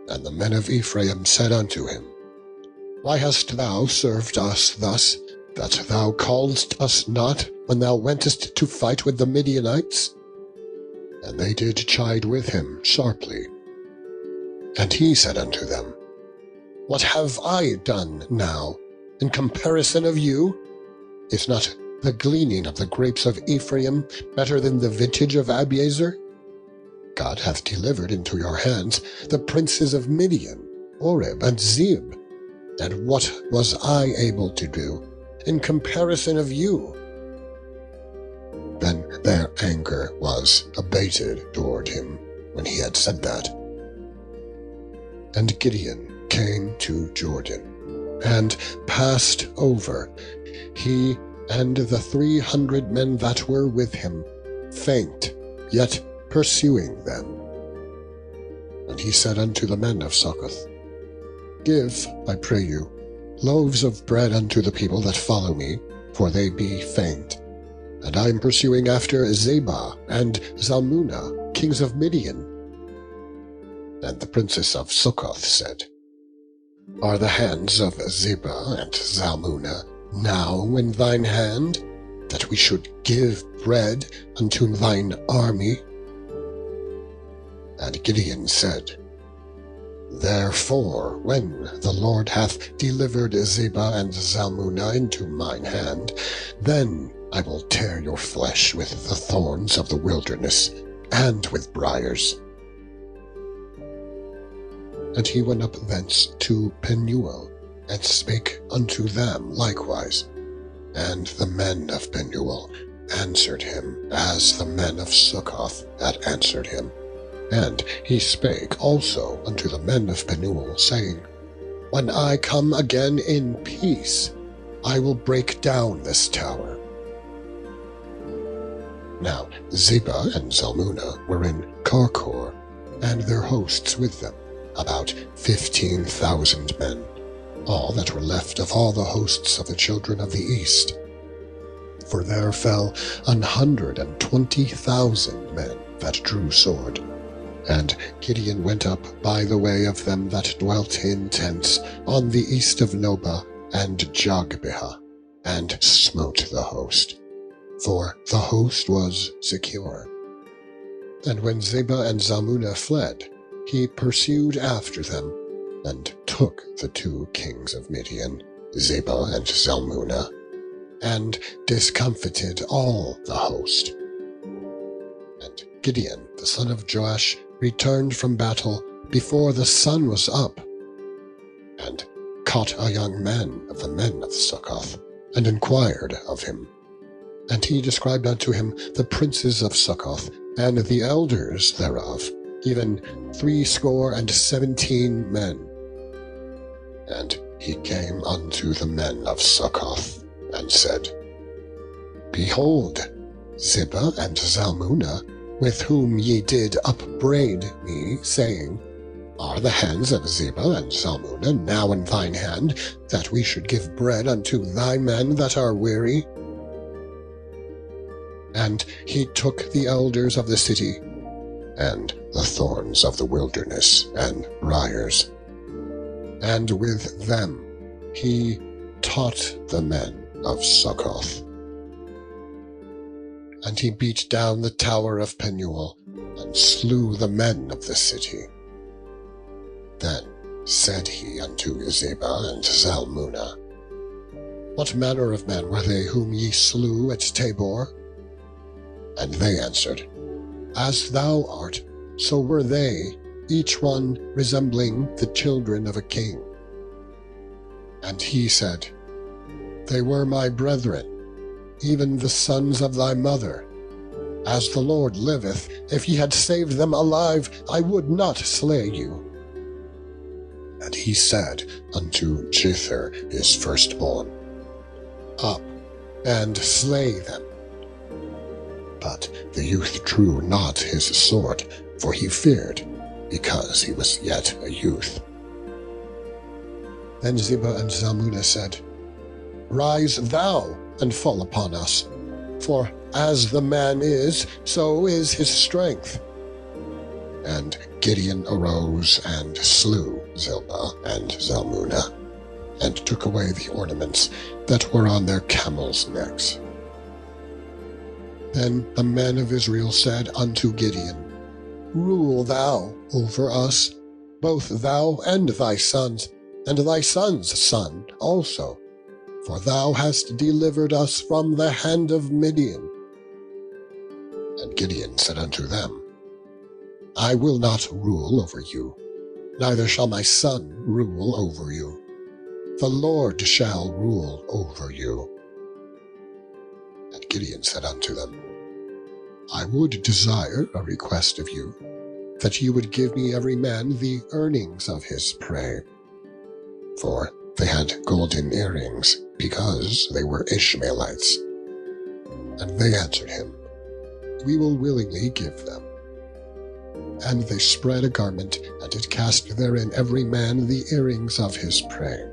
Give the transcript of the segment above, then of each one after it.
And the men of Ephraim said unto him, Why hast thou served us thus, that thou calledst us not when thou wentest to fight with the Midianites? And they did chide with him sharply. And he said unto them, What have I done now, in comparison of you? Is not the gleaning of the grapes of Ephraim better than the vintage of Abiezer? God hath delivered into your hands the princes of Midian, Oreb and Zeeb. And what was I able to do in comparison of you? Then their anger was abated toward him when he had said that. And Gideon came to Jordan, and passed over, he and the 300 men that were with him, faint, yet pursuing them. And he said unto the men of Succoth, Give, I pray you, loaves of bread unto the people that follow me, for they be faint. And I am pursuing after Zebah and Zalmunna, kings of Midian. And the princes of Succoth said, Are the hands of Zebah and Zalmunna now in thine hand, that we should give bread unto thine army? And Gideon said, Therefore, when the Lord hath delivered Zebah and Zalmunna into mine hand, then I will tear your flesh with the thorns of the wilderness, and with briars. And he went up thence to Penuel, and spake unto them likewise. And the men of Penuel answered him, as the men of Succoth had answered him. And he spake also unto the men of Penuel, saying, When I come again in peace, I will break down this tower. Now Zebah and Zalmunna were in Karkor, and their hosts with them, about 15,000 men, all that were left of all the hosts of the children of the east. For there fell 120,000 men that drew sword. And Gideon went up by the way of them that dwelt in tents on the east of Nobah and Jogbehah, and smote the host, for the host was secure. And when Zebah and Zalmunna fled, he pursued after them, and took the 2 kings of Midian, Zebah and Zalmunna, and discomfited all the host. And Gideon, the son of Joash, returned from battle before the sun was up, and caught a young man of the men of Succoth, and inquired of him. And he described unto him the princes of Succoth, and the elders thereof, even 70 men. And he came unto the men of Succoth, and said, Behold, Zebah and Zalmunna, with whom ye did upbraid me, saying, Are the hands of Zebah and Zalmunna now in thine hand, that we should give bread unto thy men that are weary? And he took the elders of the city, and the thorns of the wilderness, and briars, and with them he taught the men of Succoth. And he beat down the tower of Penuel, and slew the men of the city. Then said he unto Zebah and Zalmunna, What manner of men were they whom ye slew at Tabor? And they answered, As thou art, so were they, each one resembling the children of a king. And he said, They were my brethren, even the sons of thy mother. As the Lord liveth, if ye had saved them alive, I would not slay you. And he said unto Jether his firstborn, Up, and slay them. But the youth drew not his sword, for he feared, because he was yet a youth. Then Zebah and Zalmunna said, Rise thou, and fall upon us, for as the man is, so is his strength. And Gideon arose and slew Zilpah and Zalmunna, and took away the ornaments that were on their camels' necks. Then the men of Israel said unto Gideon, Rule thou over us, both thou and thy sons, and thy son's son also, for thou hast delivered us from the hand of Midian. And Gideon said unto them, I will not rule over you, neither shall my son rule over you. The Lord shall rule over you. And Gideon said unto them, I would desire a request of you, that ye would give me every man the earnings of his prey. For they had golden earrings, because they were Ishmaelites. And they answered him, We will willingly give them. And they spread a garment, and did cast therein every man the earrings of his prey.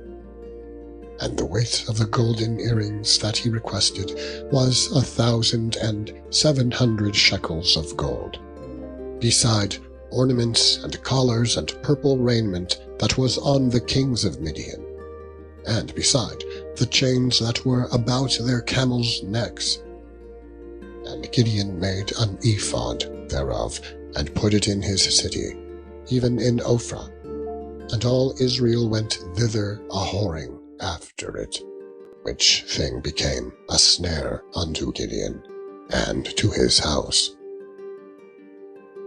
And the weight of the golden earrings that he requested was 1,700 shekels of gold, beside ornaments and collars and purple raiment that was on the kings of Midian, and beside the chains that were about their camels' necks. And Gideon made an ephod thereof, and put it in his city, even in Ophrah. And all Israel went thither a-whoring after it, which thing became a snare unto Gideon, and to his house.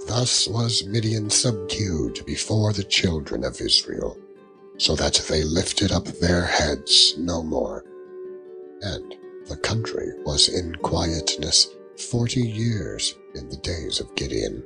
Thus was Midian subdued before the children of Israel, so that they lifted up their heads no more. And the country was in quietness 40 years in the days of Gideon.